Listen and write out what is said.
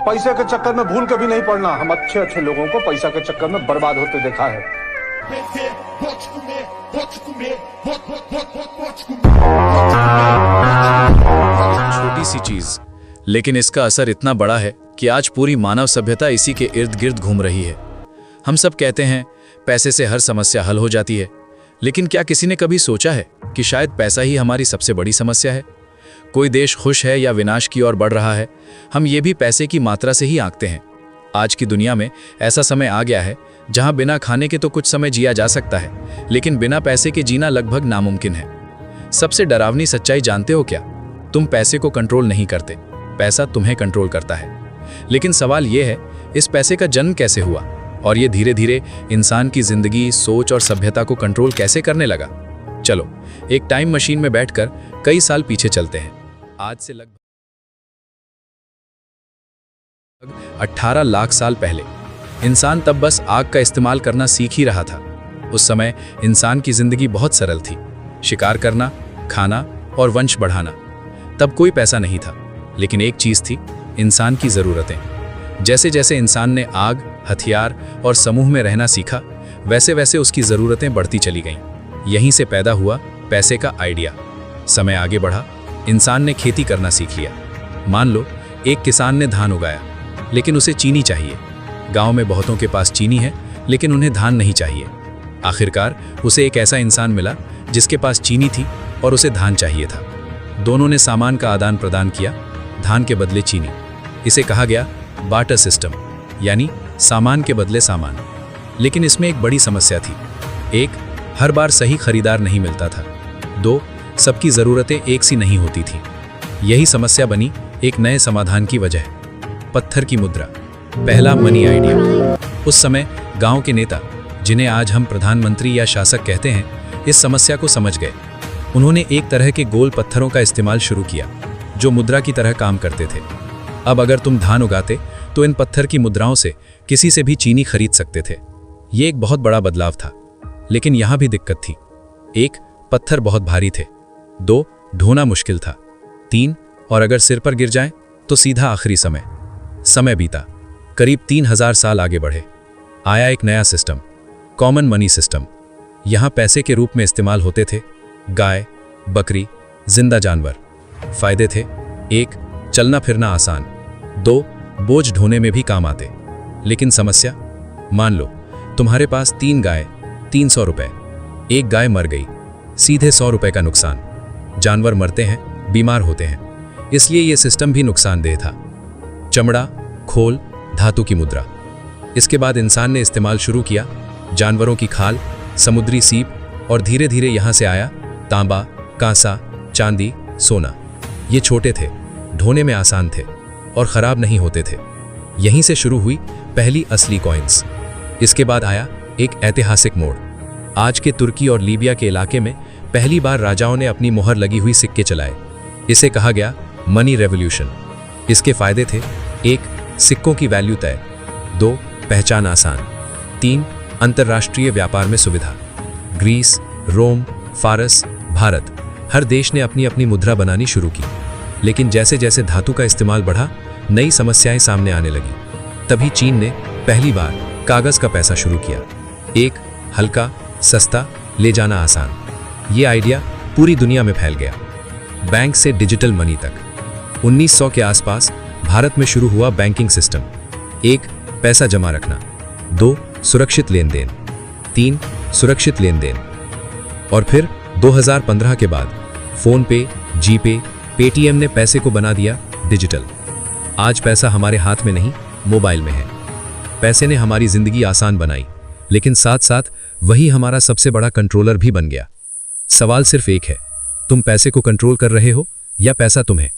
पैसे के चक्कर में भूल के भी नहीं पड़ना। हम अच्छे अच्छे लोगों को पैसा के चक्कर में बर्बाद होते देखा है। छोटी सी चीज, लेकिन इसका असर इतना बड़ा है कि आज पूरी मानव सभ्यता इसी के इर्द गिर्द घूम रही है। हम सब कहते हैं पैसे से हर समस्या हल हो जाती है, लेकिन क्या किसी ने कभी सोचा है कि शायद पैसा ही हमारी सबसे बड़ी समस्या है? कोई देश खुश है या विनाश की ओर बढ़ रहा है, हम ये भी पैसे की मात्रा से ही आंकते हैं। आज की दुनिया में ऐसा समय आ गया है जहां बिना खाने के तो कुछ समय जिया जा सकता है, लेकिन बिना पैसे के जीना लगभग नामुमकिन है। सबसे डरावनी सच्चाई जानते हो क्या? तुम पैसे को कंट्रोल नहीं करते, पैसा तुम्हें कंट्रोल करता है। लेकिन सवाल यह है, इस पैसे का जन्म कैसे हुआ और ये धीरे धीरे इंसान की जिंदगी, सोच और सभ्यता को कंट्रोल कैसे करने लगा? चलो एक टाइम मशीन में बैठकर कई साल पीछे चलते हैं। आज से लगभग 18 लाख साल पहले इंसान तब बस आग का इस्तेमाल करना सीख ही रहा था। उस समय इंसान की जिंदगी बहुत सरल थी, शिकार करना, खाना और वंश बढ़ाना। तब कोई पैसा नहीं था, लेकिन एक चीज थी, इंसान की जरूरतें। जैसे जैसे इंसान ने आग, हथियार और समूह में रहना सीखा, वैसे वैसे उसकी जरूरतें बढ़ती चली गईं। यहीं से पैदा हुआ पैसे का आइडिया। समय आगे बढ़ा, इंसान ने खेती करना सीख लिया। मान लो एक किसान ने धान उगाया, लेकिन उसे चीनी चाहिए। गांव में बहुतों के पास चीनी है, लेकिन उन्हें धान नहीं चाहिए। आखिरकार उसे एक ऐसा इंसान मिला जिसके पास चीनी थी और उसे धान चाहिए था। दोनों ने सामान का आदान प्रदान किया, धान के बदले चीनी। इसे कहा गया बार्टर सिस्टम, यानी सामान के बदले सामान। लेकिन इसमें एक बड़ी समस्या थी। एक, हर बार सही खरीदार नहीं मिलता था। दो, सबकी ज़रूरतें एक सी नहीं होती थी। यही समस्या बनी एक नए समाधान की वजह, पत्थर की मुद्रा। पहला मनी आइडिया। उस समय गांव के नेता, जिन्हें आज हम प्रधानमंत्री या शासक कहते हैं, इस समस्या को समझ गए। उन्होंने एक तरह के गोल पत्थरों का इस्तेमाल शुरू किया, जो मुद्रा की तरह काम करते थे। अब अगर तुम धान उगाते तो इन पत्थर की मुद्राओं से किसी से भी चीनी खरीद सकते थे। ये एक बहुत बड़ा बदलाव था, लेकिन यहां भी दिक्कत थी। एक, पत्थर बहुत भारी थे। दो, ढोना मुश्किल था। तीन, और अगर सिर पर गिर जाए तो सीधा आखिरी समय। समय बीता, करीब 3000 साल आगे बढ़े। आया एक नया सिस्टम, कॉमन मनी सिस्टम। यहां पैसे के रूप में इस्तेमाल होते थे गाय, बकरी, जिंदा जानवर। फायदे थे, एक, चलना फिरना आसान। दो, बोझ ढोने में भी काम आते। लेकिन समस्या, मान लो तुम्हारे पास 3 गाय, 300 रुपए। एक गाय मर गई, सीधे 100 रुपए का नुकसान। जानवर मरते हैं, बीमार होते हैं, इसलिए यह सिस्टम भी नुकसानदेह था। चमड़ा, खोल, धातु की मुद्रा। इसके बाद इंसान ने इस्तेमाल शुरू किया, जानवरों की खाल, समुद्री सीप, और धीरे धीरे यहां से आया तांबा, कांसा, चांदी, सोना। ये छोटे थे, ढोने में आसान थे और खराब नहीं होते थे। यहीं से शुरू हुई पहली असली कॉइन्स। इसके बाद आया एक ऐतिहासिक मोड़। आज के तुर्की और लीबिया के इलाके में पहली बार राजाओं ने अपनी मोहर लगी हुई सिक्के चलाए। इसे कहा गया मनी रेवोल्यूशन। इसके फायदे थे, एक, सिक्कों की वैल्यू तय। दो, पहचान आसान। तीन, अंतर्राष्ट्रीय व्यापार में सुविधा। ग्रीस, रोम, फारस, भारत, हर देश ने अपनी अपनी मुद्रा बनानी शुरू की। लेकिन जैसे जैसे धातु का इस्तेमाल बढ़ा, नई समस्याएं सामने आने लगी। तभी चीन ने पहली बार कागज का पैसा शुरू किया। एक, हल्का, सस्ता, ले जाना आसान। ये आइडिया पूरी दुनिया में फैल गया, बैंक से डिजिटल मनी तक। 1900 के आसपास भारत में शुरू हुआ बैंकिंग सिस्टम। एक, पैसा जमा रखना। दो, सुरक्षित लेन देन। तीन, सुरक्षित लेन देन। और फिर 2015 के बाद फोन पे, जीपे, पेटीएम ने पैसे को बना दिया डिजिटल। आज पैसा हमारे हाथ में नहीं, मोबाइल में है। पैसे ने हमारी जिंदगी आसान बनाई, लेकिन साथ साथ वही हमारा सबसे बड़ा कंट्रोलर भी बन गया। सवाल सिर्फ एक है, तुम पैसे को कंट्रोल कर रहे हो या पैसा तुम्हें?